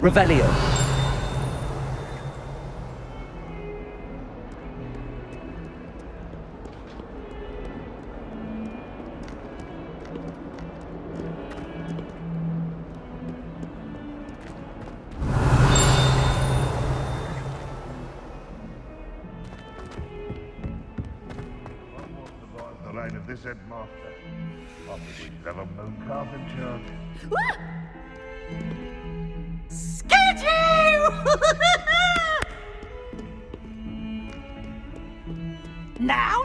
Revelio. The line of this headmaster. After we should have a moon calf in charge. Scared you! Now.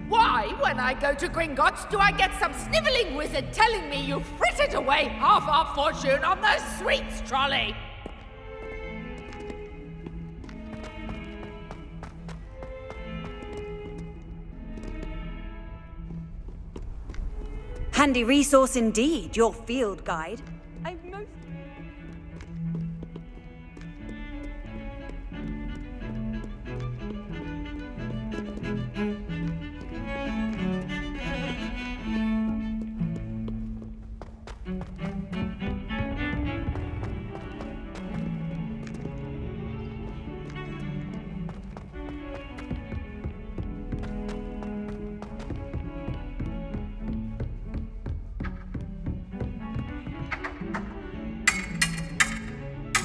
Why, when I go to Gringotts, do I get some snivelling wizard telling me you frittered away half our fortune on the sweets trolley? Handy resource indeed, your field guide. I've most...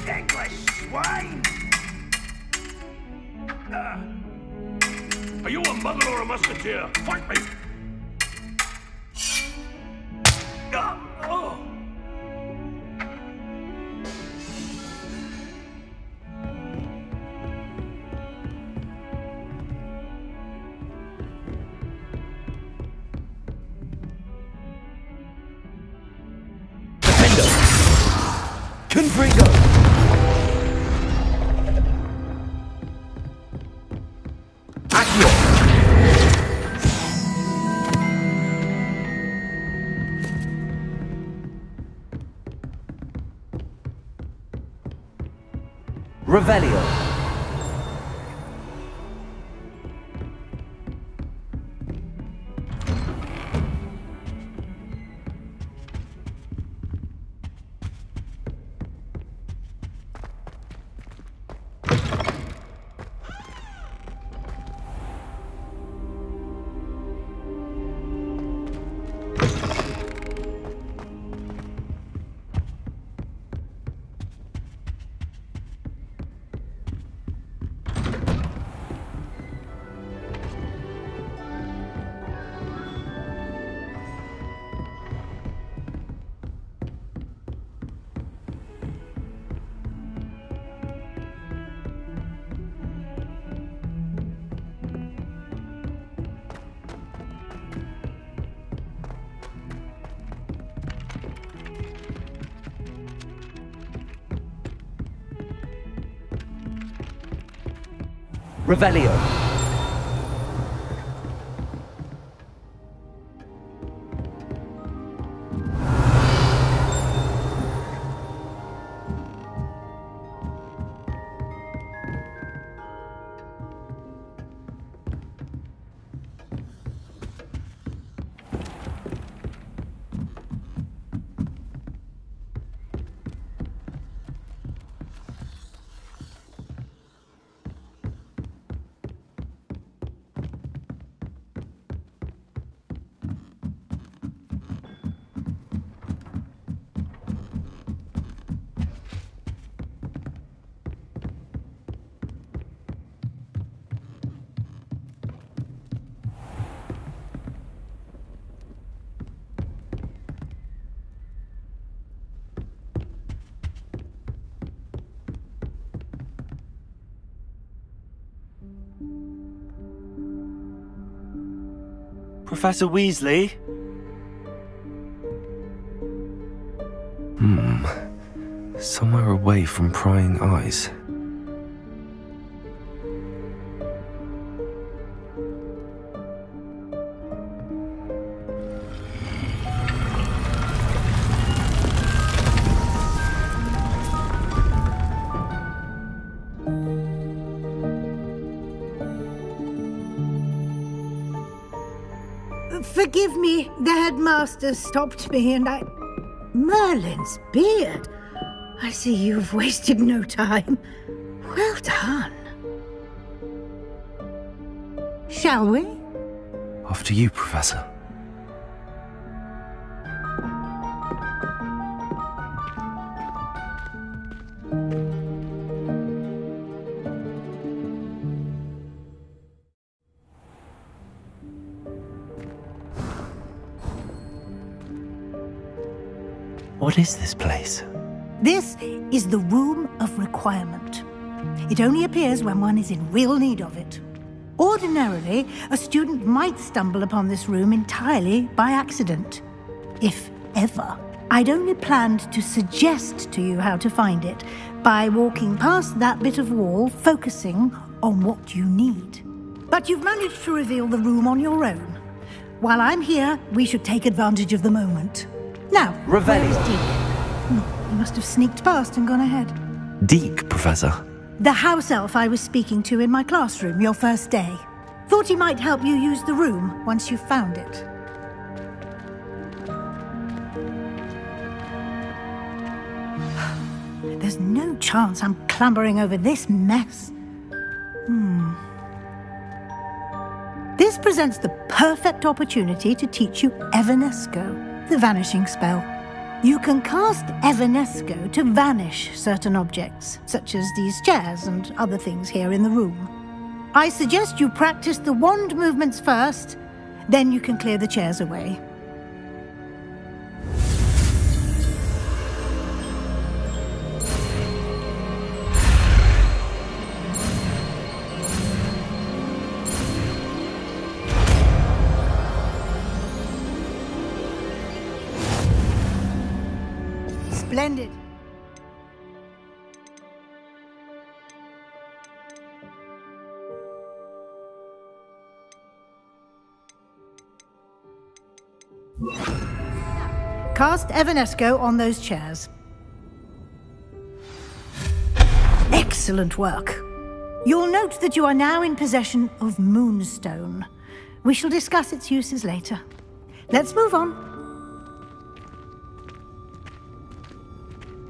English swine! Are you a muggle or a musketeer? Fight me! Oh. Defendo. Confringo. Accio. Revelio. Revelio. Professor Weasley? Somewhere away from prying eyes. Forgive me, the headmaster stopped me and I... Merlin's beard. I see you've wasted no time. Well done. Shall we? After you, Professor. What is this place? This is the Room of Requirement. It only appears when one is in real need of it. Ordinarily, a student might stumble upon this room entirely by accident. If ever. I'd only planned to suggest to you how to find it by walking past that bit of wall, focusing on what you need. But you've managed to reveal the room on your own. While I'm here, we should take advantage of the moment. Now, where is Deke? He must have sneaked past and gone ahead. Deke, Professor. The house elf I was speaking to in my classroom your first day. Thought he might help you use the room once you found it. There's no chance I'm clambering over this mess. This presents the perfect opportunity to teach you Evanesco, the vanishing spell. You can cast Evanesco to vanish certain objects, such as these chairs and other things here in the room. I suggest you practice the wand movements first, then you can clear the chairs away. Splendid. Cast Evanesco on those chairs. Excellent work. You'll note that you are now in possession of Moonstone. We shall discuss its uses later. Let's move on.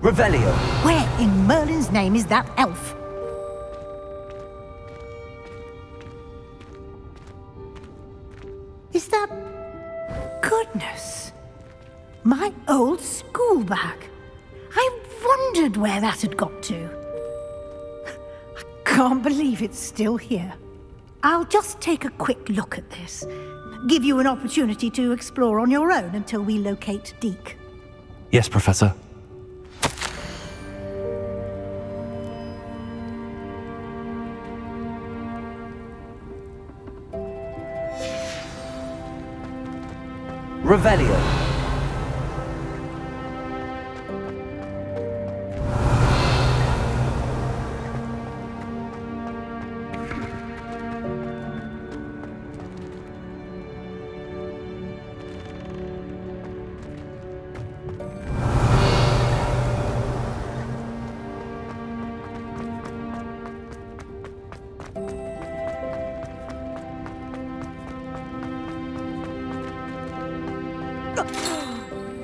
Revelio. Where in Merlin's name is that elf? Is that... Goodness. My old school bag. I wondered where that had got to. I can't believe it's still here. I'll just take a quick look at this. Give you an opportunity to explore on your own until we locate Deke. Yes, Professor. Revelio.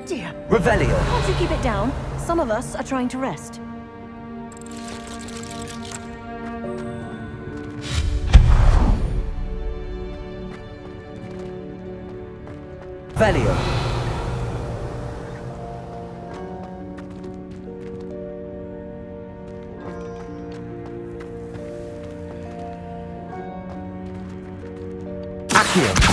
Dear. Revelio. Can't you keep it down? Some of us are trying to rest. Revelio. Accio.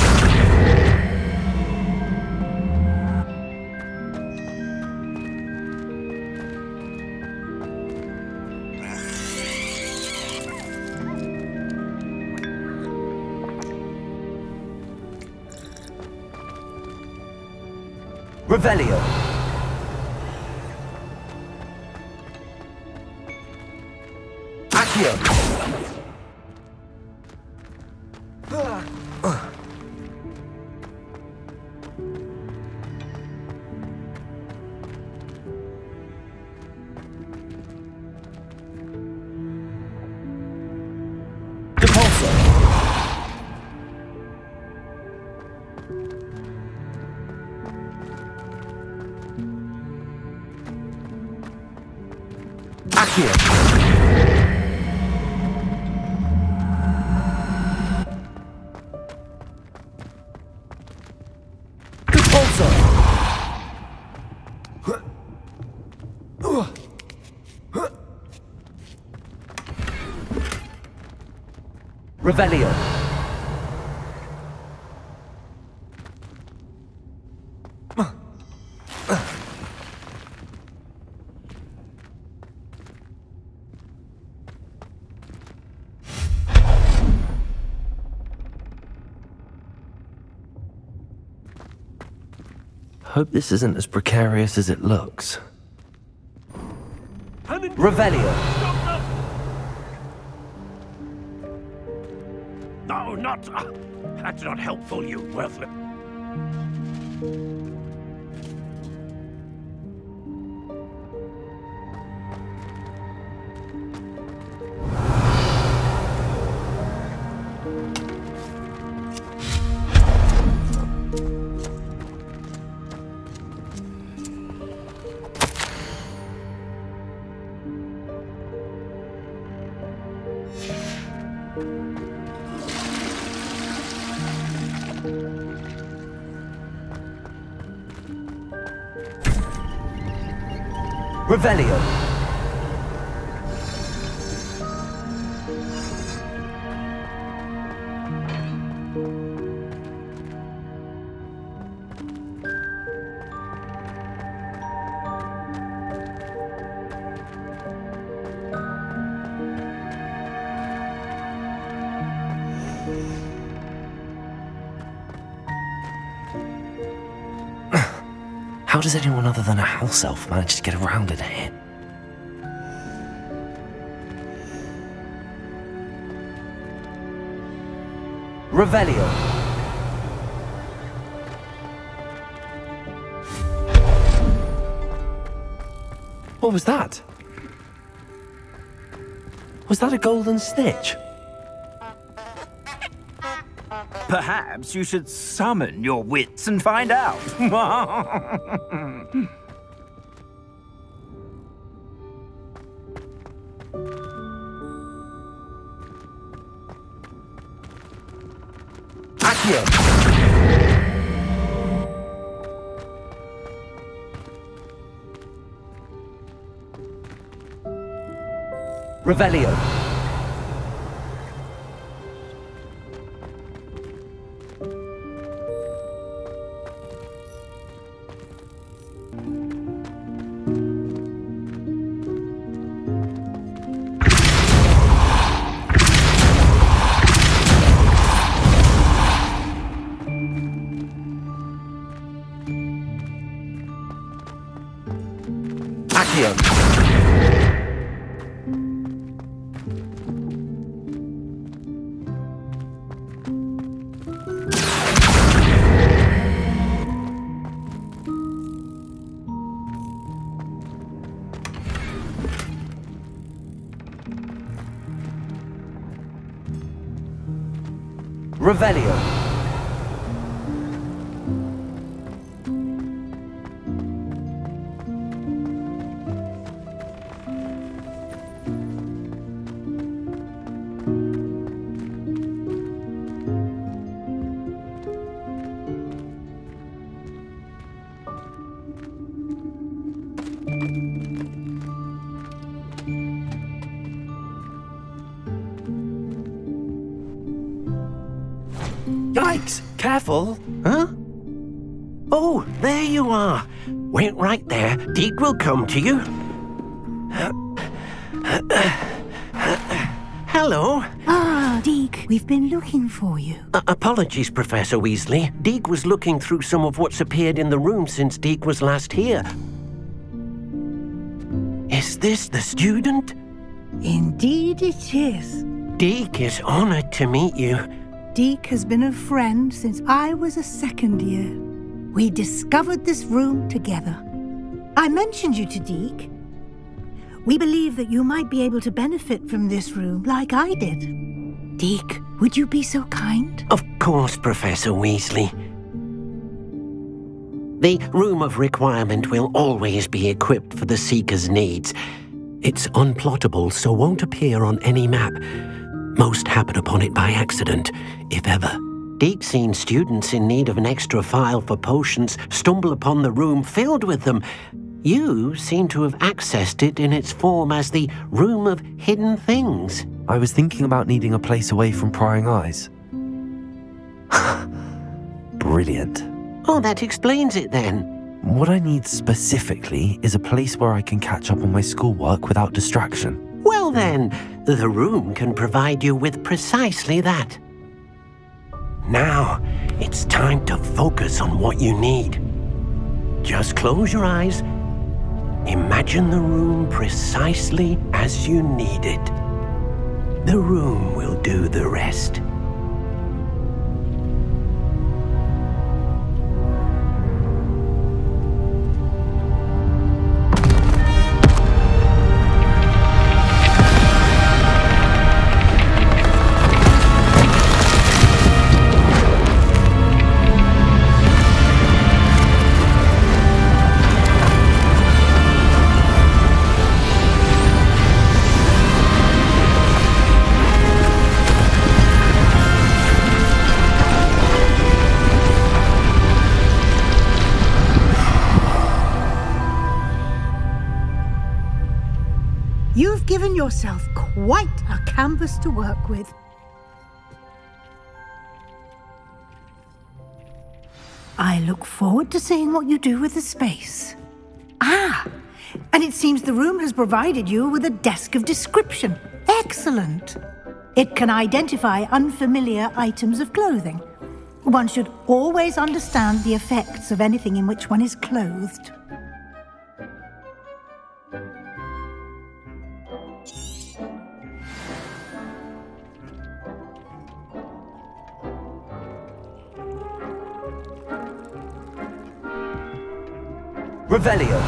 Revelio. Accio. Depulso. Accio. Repulsor. Revelio. Hope this isn't as precarious as it looks. Revelio. No, not... that's not helpful, you worthless... Revelio. How does anyone other than a house elf manage to get around in here? Revelio. What was that? Was that a golden snitch? Perhaps you should summon your wits and find out. Accio. Revelio. Revelio. Yikes! Careful! Huh? Oh, there you are. Wait right there. Deke will come to you. Hello. Ah, Deke, we've been looking for you. Apologies, Professor Weasley. Deke was looking through some of what's appeared in the room since Deke was last here. Is this the student? Indeed it is. Deke is honored to meet you. Deke has been a friend since I was a second year. We discovered this room together. I mentioned you to Deke. We believe that you might be able to benefit from this room like I did. Deke, would you be so kind? Of course, Professor Weasley. The Room of Requirement will always be equipped for the Seeker's needs. It's unplottable, so won't appear on any map. Most happen upon it by accident, if ever. Deke's seen students in need of an extra file for potions stumble upon the room filled with them. You seem to have accessed it in its form as the Room of Hidden Things. I was thinking about needing a place away from prying eyes. Brilliant. Oh, that explains it then. What I need specifically is a place where I can catch up on my schoolwork without distraction. Well then, the room can provide you with precisely that. Now, it's time to focus on what you need. Just close your eyes. Imagine the room precisely as you need it. The room will do the rest. You've given yourself quite a canvas to work with. I look forward to seeing what you do with the space. Ah, and it seems the room has provided you with a desk of description. Excellent. It can identify unfamiliar items of clothing. One should always understand the effects of anything in which one is clothed. Revelio.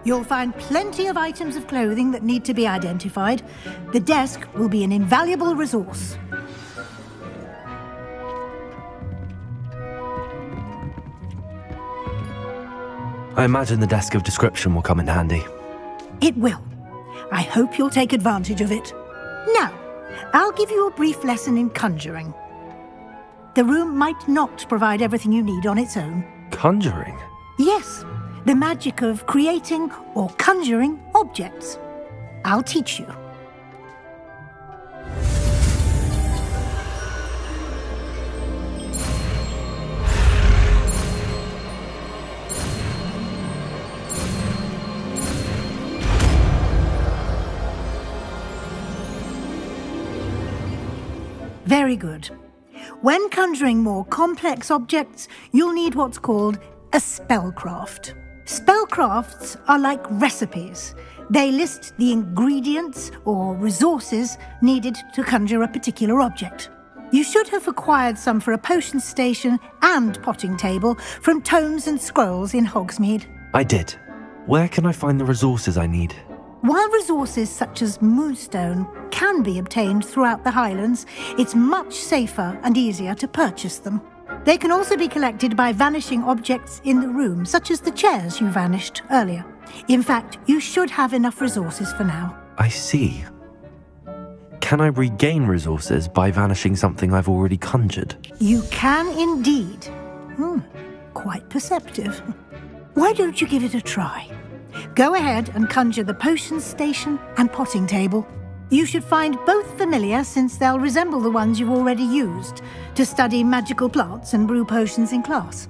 You'll find plenty of items of clothing that need to be identified. The desk will be an invaluable resource. I imagine the desk of description will come in handy. It will. I hope you'll take advantage of it. Now, I'll give you a brief lesson in conjuring. The room might not provide everything you need on its own. Conjuring? Yes, the magic of creating or conjuring objects. I'll teach you. Very good. When conjuring more complex objects, you'll need what's called a spellcraft. Spellcrafts are like recipes. They list the ingredients or resources needed to conjure a particular object. You should have acquired some for a potion station and potting table from tomes and scrolls in Hogsmeade. I did. Where can I find the resources I need? While resources such as moonstone can be obtained throughout the Highlands, it's much safer and easier to purchase them. They can also be collected by vanishing objects in the room, such as the chairs you vanished earlier. In fact, you should have enough resources for now. I see. Can I regain resources by vanishing something I've already conjured? You can indeed. Quite perceptive. Why don't you give it a try? Go ahead and conjure the potion station and potting table. You should find both familiar, since they'll resemble the ones you've already used to study magical plants and brew potions in class.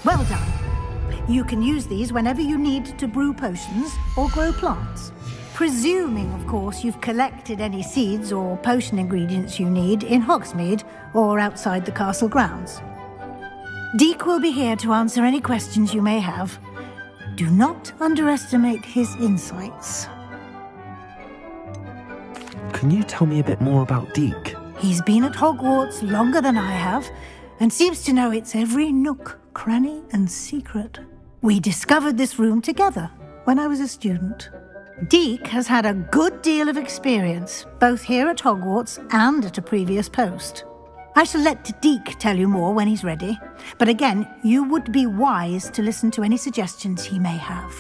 Well done. You can use these whenever you need to brew potions or grow plants. Presuming, of course, you've collected any seeds or potion ingredients you need in Hogsmeade or outside the castle grounds. Deek will be here to answer any questions you may have. Do not underestimate his insights. Can you tell me a bit more about Deek? He's been at Hogwarts longer than I have, and seems to know its every nook, cranny, and secret. We discovered this room together when I was a student. Deek has had a good deal of experience, both here at Hogwarts and at a previous post. I shall let Deek tell you more when he's ready, but again, you would be wise to listen to any suggestions he may have.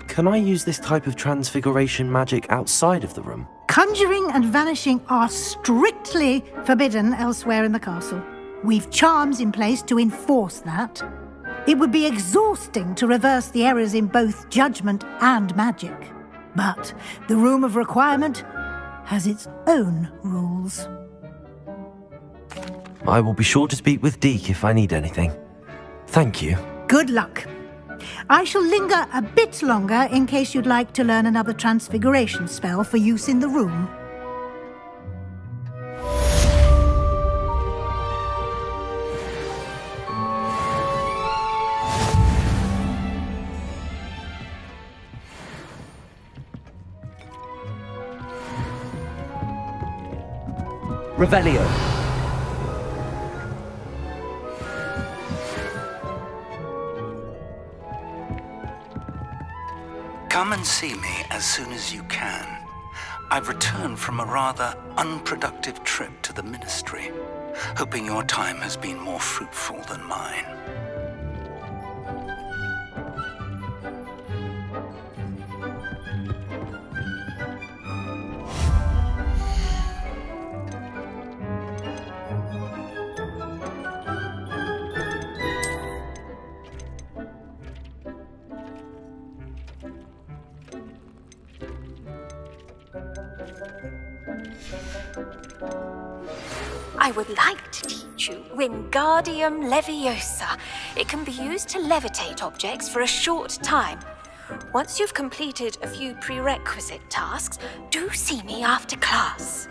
Can I use this type of transfiguration magic outside of the room? Conjuring and vanishing are strictly forbidden elsewhere in the castle. We've charms in place to enforce that. It would be exhausting to reverse the errors in both judgment and magic. But the Room of Requirement has its own rules. I will be sure to speak with Deek if I need anything. Thank you. Good luck. I shall linger a bit longer in case you'd like to learn another transfiguration spell for use in the room. Revelio. Come and see me as soon as you can. I've returned from a rather unproductive trip to the Ministry, hoping your time has been more fruitful than mine. I would like to teach you Wingardium Leviosa. It can be used to levitate objects for a short time. Once you've completed a few prerequisite tasks, do see me after class.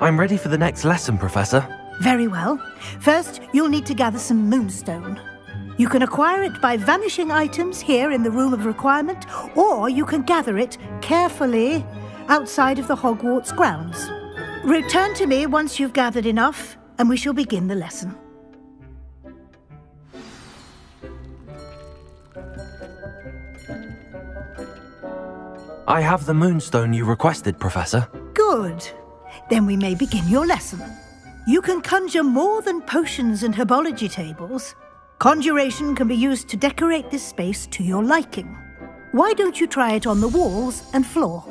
I'm ready for the next lesson, Professor. Very well. First, you'll need to gather some moonstone. You can acquire it by vanishing items here in the Room of Requirement, or you can gather it carefully outside of the Hogwarts grounds. Return to me once you've gathered enough, and we shall begin the lesson. I have the moonstone you requested, Professor. Good. Then we may begin your lesson. You can conjure more than potions and herbology tables. Conjuration can be used to decorate this space to your liking. Why don't you try it on the walls and floor?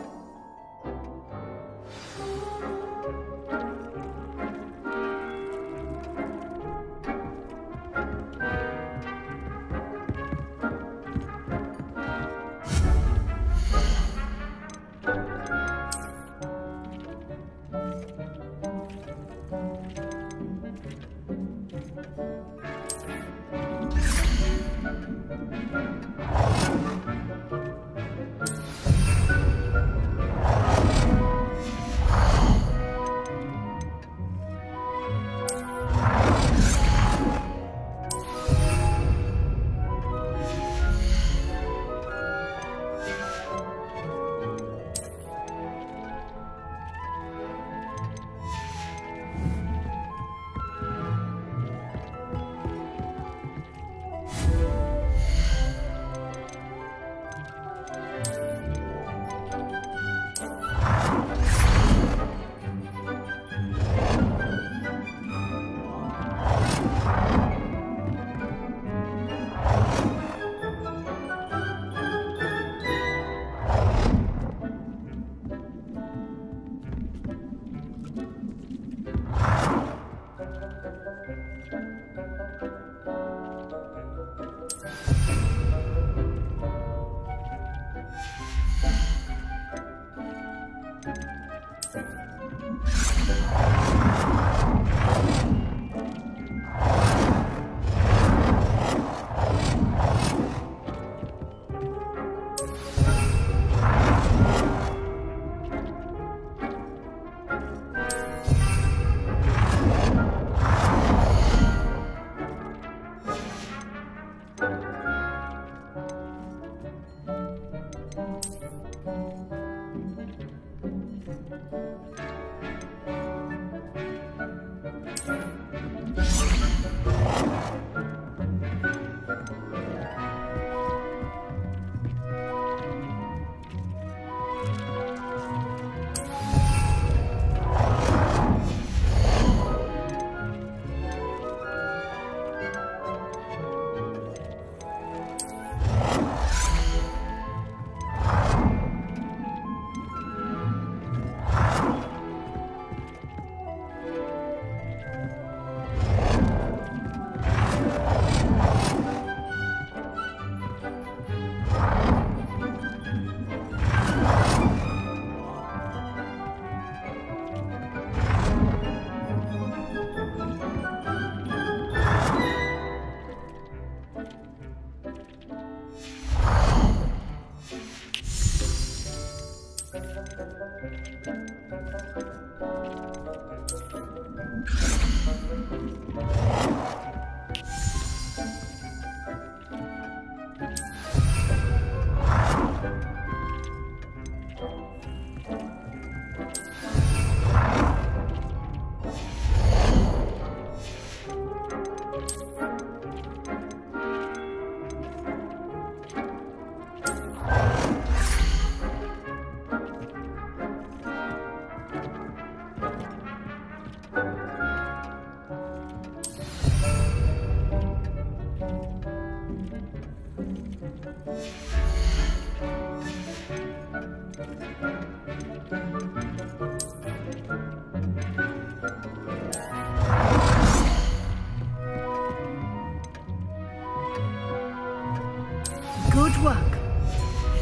Good work.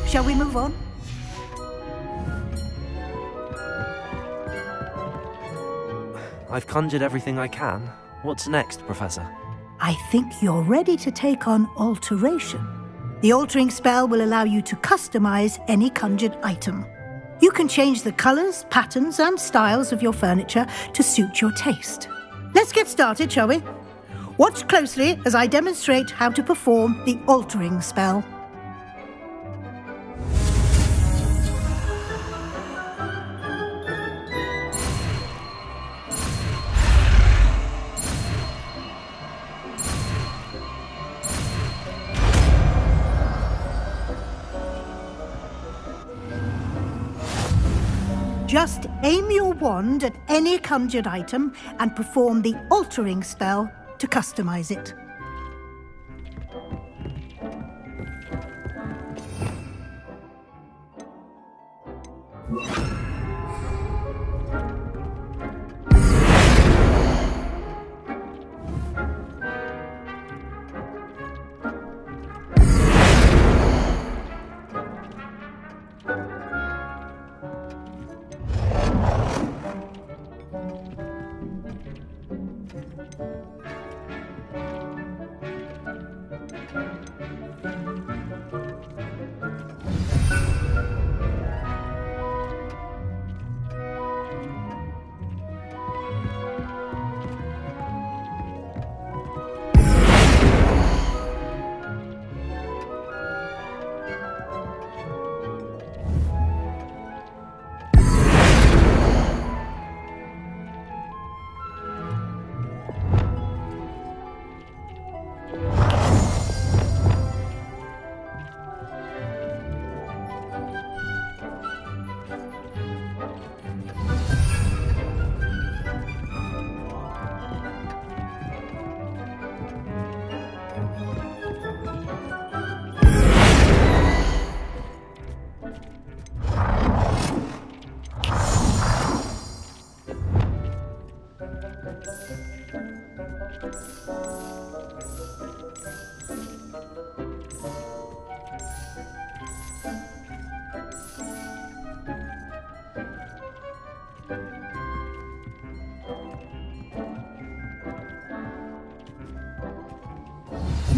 Shall we move on? I've conjured everything I can. What's next, Professor? I think you're ready to take on alteration. The altering spell will allow you to customize any conjured item. You can change the colors, patterns, and styles of your furniture to suit your taste. Let's get started, shall we? Watch closely as I demonstrate how to perform the altering spell. Aim your wand at any conjured item and perform the altering spell to customize it.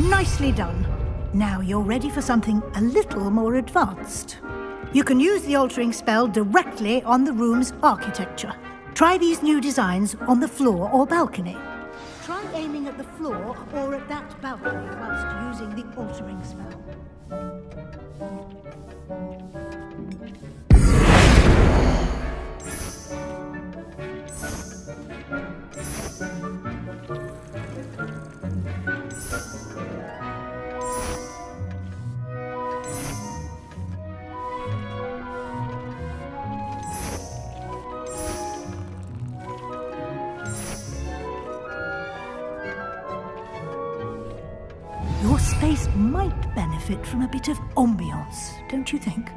Nicely done. Now you're ready for something a little more advanced. You can use the altering spell directly on the room's architecture. Try these new designs on the floor or balcony. Try aiming at the floor or at that balcony whilst using the altering spell. Your space might benefit from a bit of ambiance, don't you think?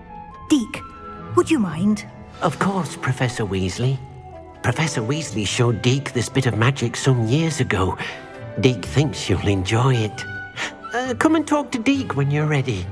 Deke, would you mind? Of course, Professor Weasley. Professor Weasley showed Deke this bit of magic some years ago. Deke thinks you'll enjoy it. Come and talk to Deke when you're ready.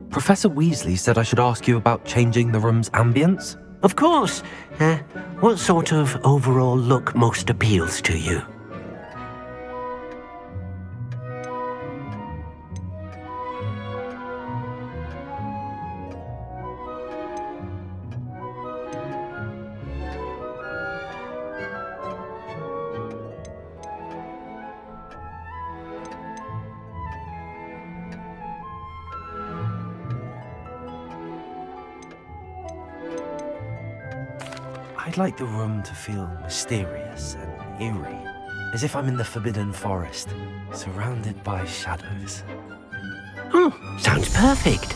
Professor Weasley said I should ask you about changing the room's ambience. Of course. What sort of overall look most appeals to you? I'd like the room to feel mysterious and eerie, as if I'm in the Forbidden Forest, surrounded by shadows. Oh, sounds perfect.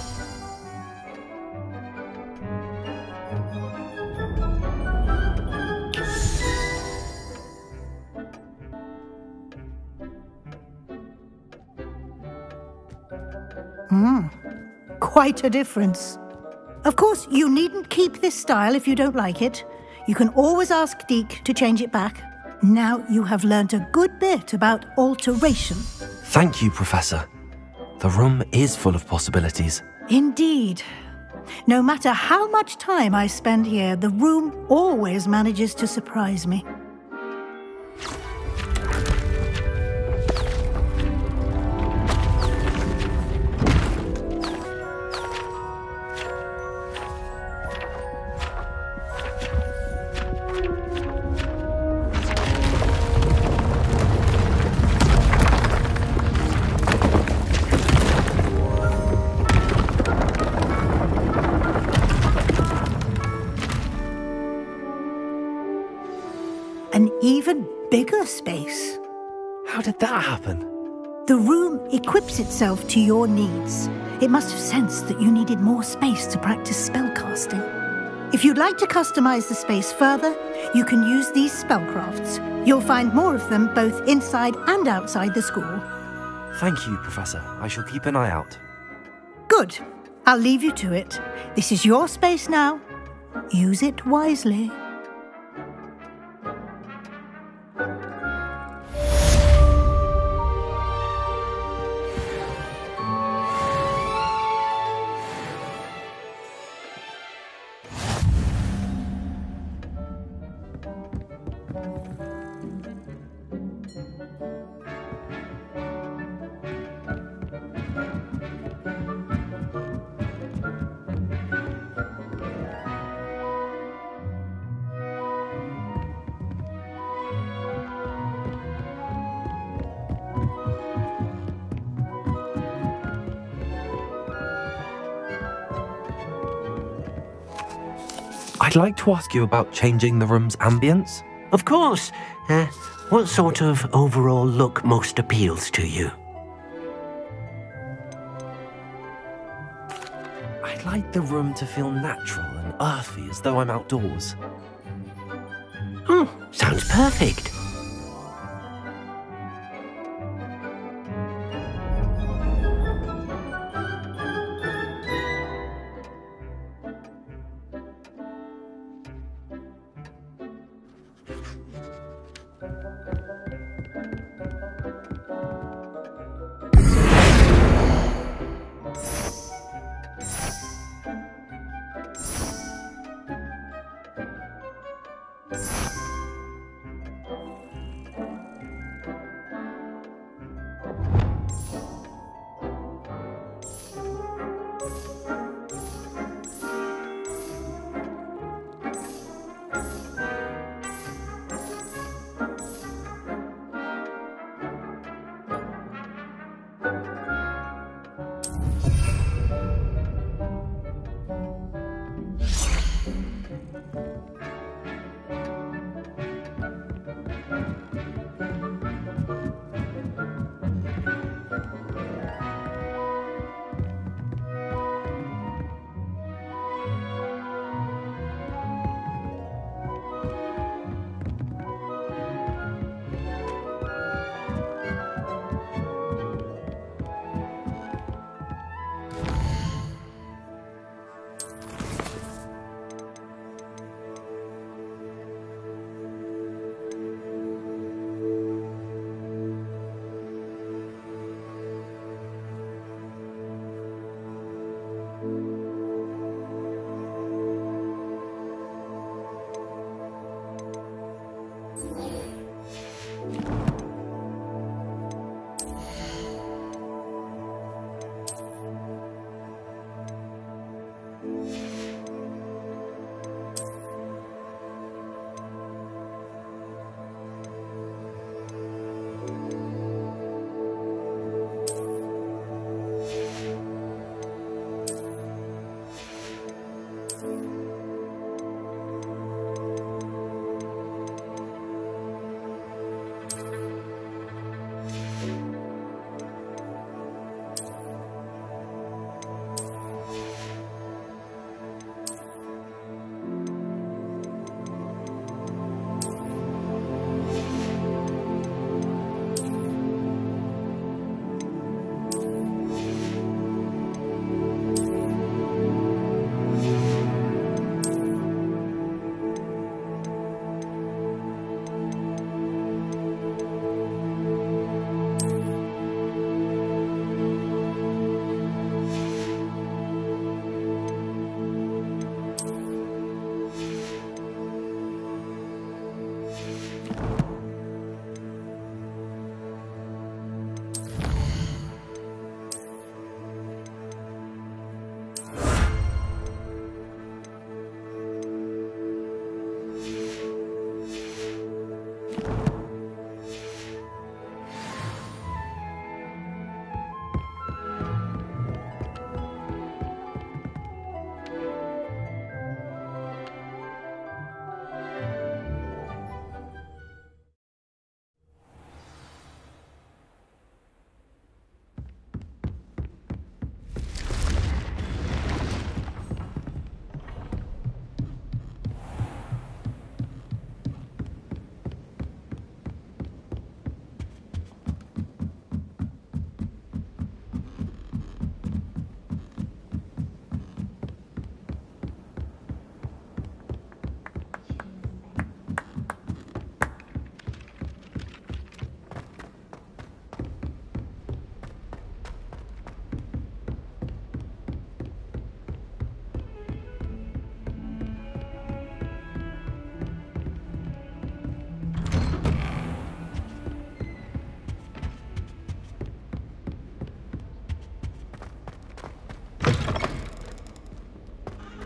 Quite a difference. Of course, you needn't keep this style if you don't like it. You can always ask Deke to change it back. Now you have learnt a good bit about alteration. Thank you, Professor. The room is full of possibilities. Indeed. No matter how much time I spend here, the room always manages to surprise me. An even bigger space. How did that happen? The room equips itself to your needs. It must have sensed that you needed more space to practice spellcasting. If you'd like to customize the space further, you can use these spellcrafts. You'll find more of them both inside and outside the school. Thank you, Professor. I shall keep an eye out. Good. I'll leave you to it. This is your space now. Use it wisely. I'd like to ask you about changing the room's ambience. Of course. What sort of overall look most appeals to you? I'd like the room to feel natural and earthy, as though I'm outdoors. Oh, sounds perfect.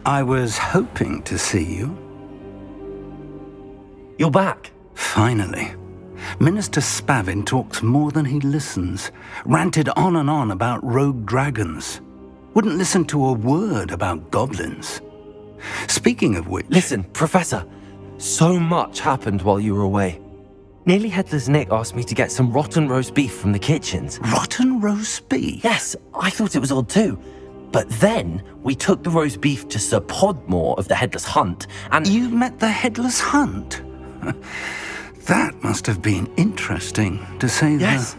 I was hoping to see you. You're back. Finally. Minister Spavin talks more than he listens. Ranted on and on about rogue dragons. Wouldn't listen to a word about goblins. Speaking of which... Listen, Professor. So much happened while you were away. Nearly Headless Nick asked me to get some rotten roast beef from the kitchens. Rotten roast beef? Yes, I thought it was odd too. But then we took the roast beef to Sir Podmore of the Headless Hunt, and... You met the Headless Hunt? That must have been interesting, to say the... Yes.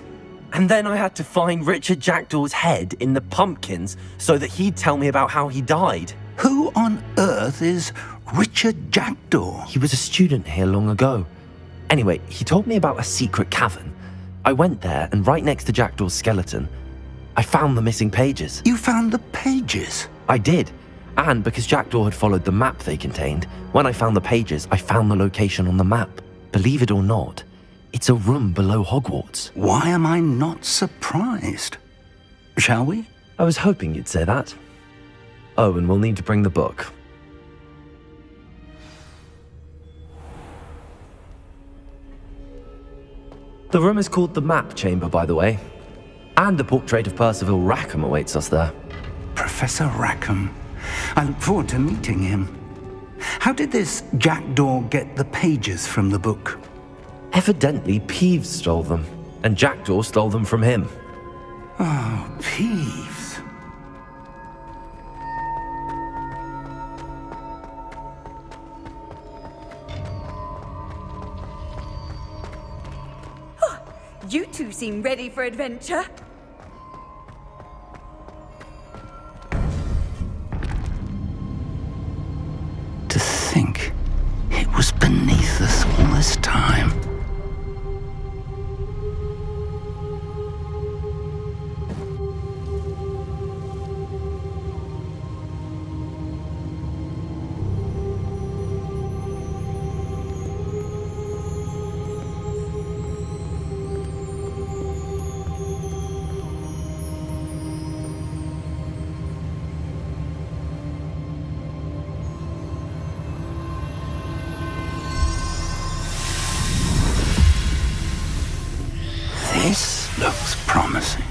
And then I had to find Richard Jackdaw's head in the pumpkins so that he'd tell me about how he died. Who on earth is Richard Jackdaw? He was a student here long ago. Anyway, he told me about a secret cavern. I went there, and right next to Jackdaw's skeleton, I found the missing pages. You found the pages? I did. And because Jackdaw had followed the map they contained, when I found the pages, I found the location on the map. Believe it or not, it's a room below Hogwarts. Why am I not surprised? Shall we? I was hoping you'd say that. Oh, and we'll need to bring the book. The room is called the Map Chamber, by the way. And a portrait of Percival Rackham awaits us there. Professor Rackham. I look forward to meeting him. How did this Jackdaw get the pages from the book? Evidently, Peeves stole them, and Jackdaw stole them from him. Oh, Peeves. You two seem ready for adventure. To think it was beneath us all this time. This looks promising.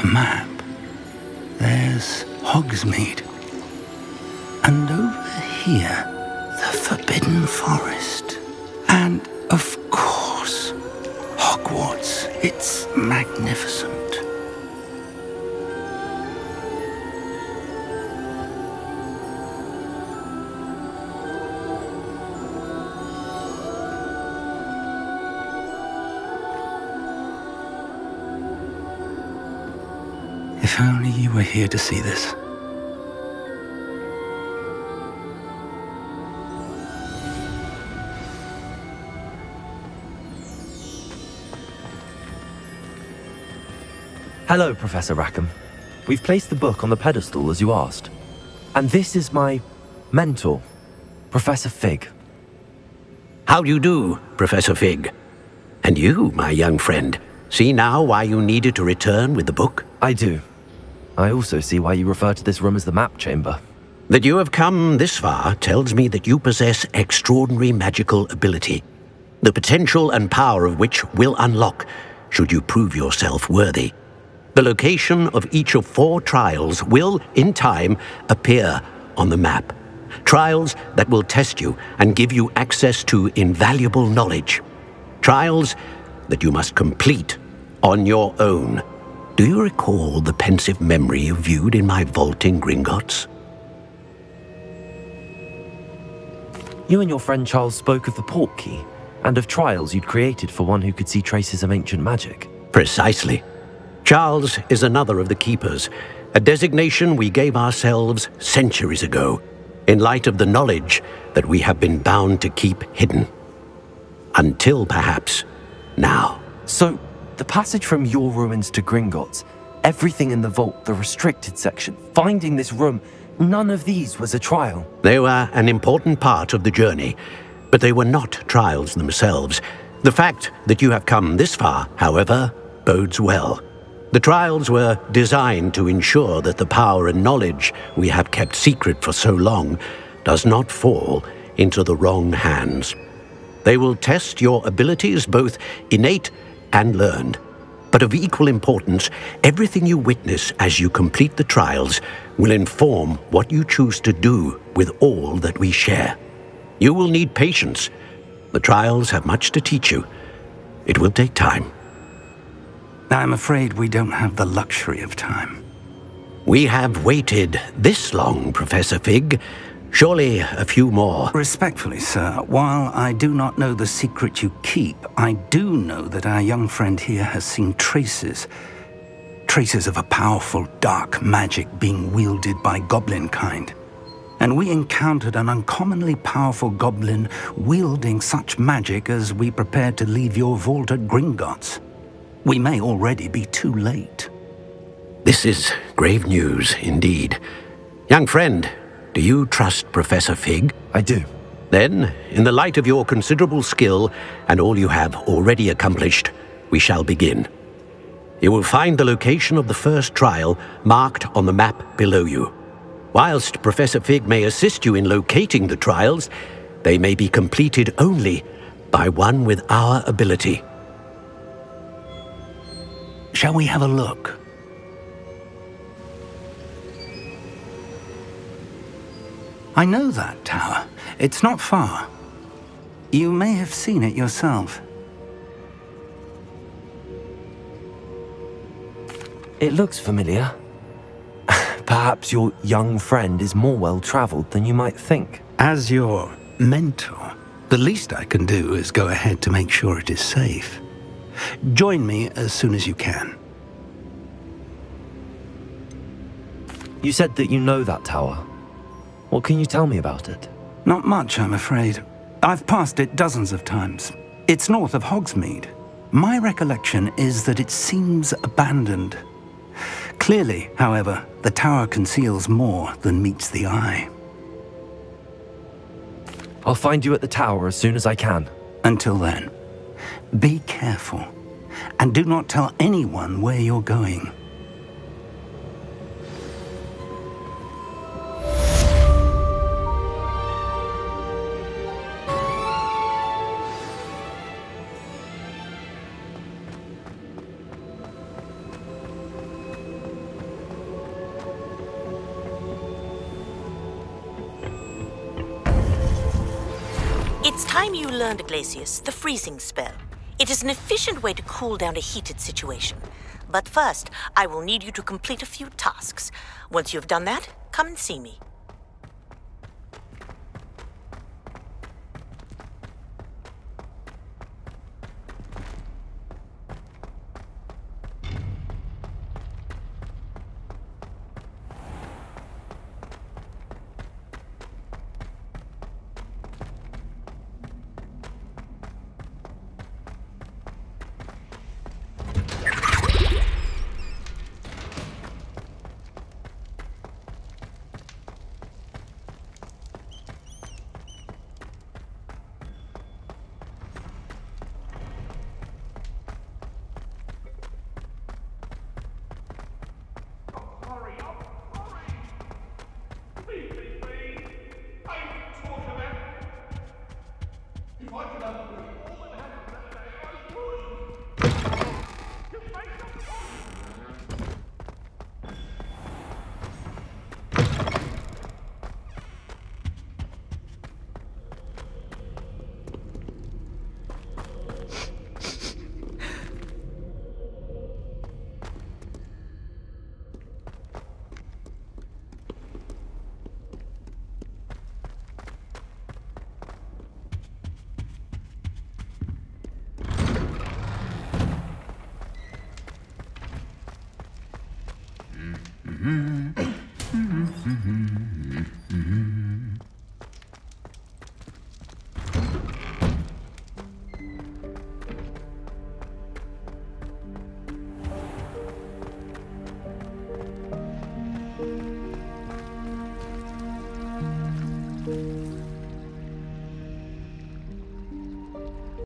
Map. There's Hogsmeade. And over here, the Forbidden Forest. And, of course, Hogwarts. It's magnificent. If only you were here to see this. Hello, Professor Rackham. We've placed the book on the pedestal as you asked. And this is my mentor, Professor Fig. How do you do, Professor Fig? And you, my young friend, see now why you needed to return with the book? I do. I also see why you refer to this room as the Map Chamber. That you have come this far tells me that you possess extraordinary magical ability, the potential and power of which will unlock should you prove yourself worthy. The location of each of 4 trials will, in time, appear on the map. Trials that will test you and give you access to invaluable knowledge. Trials that you must complete on your own. Do you recall the pensive memory you viewed in my vault in Gringotts? You and your friend Charles spoke of the Portkey, and of trials you'd created for one who could see traces of ancient magic. Precisely. Charles is another of the keepers, a designation we gave ourselves centuries ago, in light of the knowledge that we have been bound to keep hidden. Until perhaps now. So, the passage from your ruins to Gringotts, everything in the vault, the restricted section, finding this room, none of these was a trial. They were an important part of the journey, but they were not trials themselves. The fact that you have come this far, however, bodes well. The trials were designed to ensure that the power and knowledge we have kept secret for so long does not fall into the wrong hands. They will test your abilities, both innate and learned. But of equal importance, everything you witness as you complete the trials will inform what you choose to do with all that we share. You will need patience. The trials have much to teach you. It will take time. I'm afraid we don't have the luxury of time. We have waited this long, Professor Fig. Surely a few more. Respectfully, sir, while I do not know the secret you keep, I do know that our young friend here has seen traces of a powerful dark magic being wielded by goblin kind. And we encountered an uncommonly powerful goblin wielding such magic as we prepared to leave your vault at Gringotts. We may already be too late. This is grave news indeed. Young friend, do you trust Professor Fig? I do. Then, in the light of your considerable skill and all you have already accomplished, we shall begin. You will find the location of the first trial marked on the map below you. Whilst Professor Fig may assist you in locating the trials, they may be completed only by one with our ability. Shall we have a look? I know that tower. It's not far. You may have seen it yourself. It looks familiar. Perhaps your young friend is more well-traveled than you might think. As your mentor, the least I can do is go ahead to make sure it is safe. Join me as soon as you can. You said that you know that tower. What can you tell me about it? Not much, I'm afraid. I've passed it dozens of times. It's north of Hogsmeade. My recollection is that it seems abandoned. Clearly, however, the tower conceals more than meets the eye. I'll find you at the tower as soon as I can. Until then, be careful, and do not tell anyone where you're going. It's time you learned, Glacius, the freezing spell. It is an efficient way to cool down a heated situation. But first, I will need you to complete a few tasks. Once you've done that, come and see me.